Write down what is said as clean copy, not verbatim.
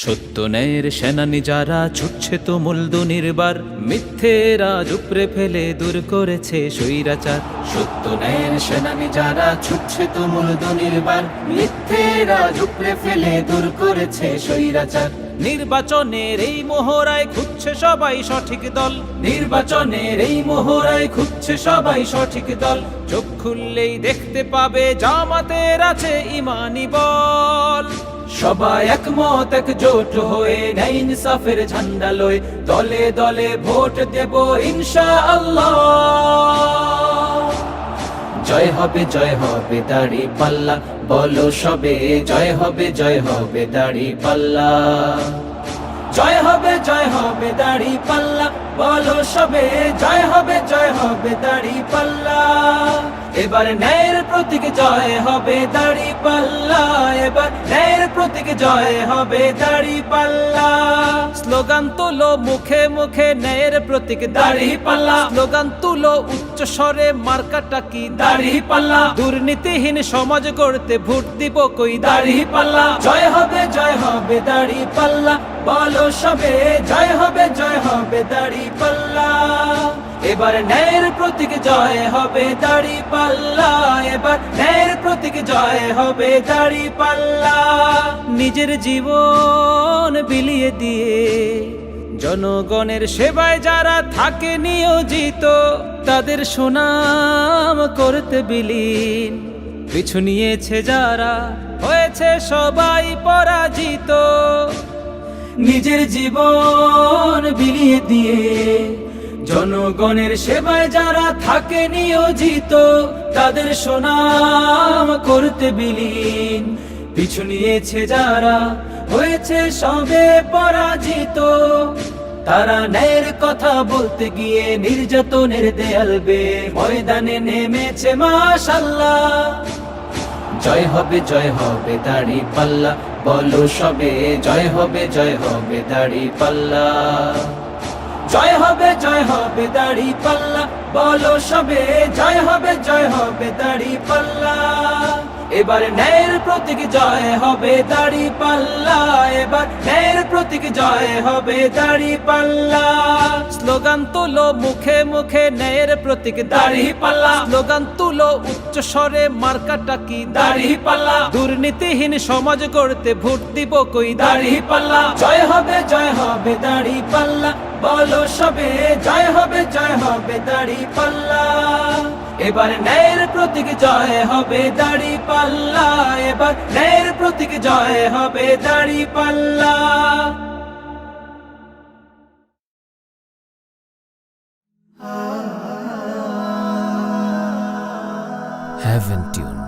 সত্য ন্যায়ের সেনানি যারা ছুটছে তো মূলদ নির্বার, মিথ্যের আজ উপড়ে ফেলে দূর করেছে স্বৈরাচার। সত্য ন্যায়ের সেনানি যারা ছুটছে তো মূলদ নির্বার, মিথ্যের আজ উপড়ে ফেলে দূর করেছে স্বৈরাচার। নির্বাচনের এই মোহরায় খুঁজছে সবাই সঠিক দল, নির্বাচনের এই মোহরায় খুঁজছে সবাই সঠিক দল। চোখ খুললেই দেখতে পাবে জামাতের আছে ইমানি বল। সবাই একমত একজোট হয়ে ন্যায় ইনসাফের ঝান্ডা লয়ে দলে দলে ভোট দেব ইনশাআল্লাহ। জয় হবে দাড়ি পাল্লা, বলো সবে জয় হবে দাড়ি পাল্লা। জয় হবে দাড়ি পাল্লা, বলো সবে জয় হবে দাড়ি পাল্লা। এবার ন্যায়ের প্রতীক জয় হবে দাড়ি পাল্লা, এবার ন্যায়ের প্রতীক জয় হবে দাড়ি পাল্লা। স্লোগান তুলো মুখে মুখে ন্যায়ের প্রতীক দাড়ি পাল্লা, স্লোগান তুলো উচ্চ স্বরে মার্কাটা কি দাড়ি পাল্লা। দুর্নীতিহীন সমাজ গড়তে ভোট দিব কই দাড়ি পাল্লা। জয় হবে দাড়ি পাল্লা, বলো সবে জয় হবে দাড়ি পাল্লা। এবার ন্যায়ের প্রতীক জয় হবে দাড়ি পাল্লা, এবার ন্যায়ের প্রতীক জয় হবে দাড়ি পাল্লা। নিজের জীবন বিলিয়ে দিয়ে জনগণের সেবায় যারা থাকে নিয়োজিত, তাদের সুনাম করতে বিলীন। পিছু নিয়েছে যারা হয়েছে সবাই পরাজিত। নিজের জীবন বিলিয়ে দিয়ে জনগণের সেবায় যারা থাকে নিয়োজিত, তাদের সুনাম করতে বিলীন। পিছু নিয়েছে যারা হয়েছে সবে পরাজিত, তারা ন্যায়ের কথা বলতে গিয়ে নির্যাতনের দেয়াল বেয়ে ময়দানে নেমেছে মাশাআল্লাহ। জয় হবে দাড়ি পাল্লা, বলো সবে জয় হবে দাড়ি পাল্লা। জয় হবে দাড়ি পাল্লা, বলো সবে জয় হবে দাড়ি পাল্লা। এবার ন্যায়ের প্রতীক জয় হবে দাড়ি পাল্লা, এবার ন্যায়ের প্রতীক জয় হবে দাড়ি পাল্লা। স্লোগান তুলো মুখে মুখে ন্যায়ের প্রতীক দাড়ি পাল্লা, স্লোগান তুলো উচ্চ স্বরে মার্কাটা কি দাড়ি পাল্লা। দুর্নীতিহীন সমাজ গড়তে ভোট দিব কই দাড়ি পাল্লা। জয় হবে দাড়ি পাল্লা, বলো সবে জয় হবে দাড়ি পাল্লা। এবার ন্যায়ের প্রতীক জয় হবে দাড়ি পাল্লা, এবার ন্যায়ের প্রতীক জয় হবে দাড়ি পাল্লা। Heaven Tune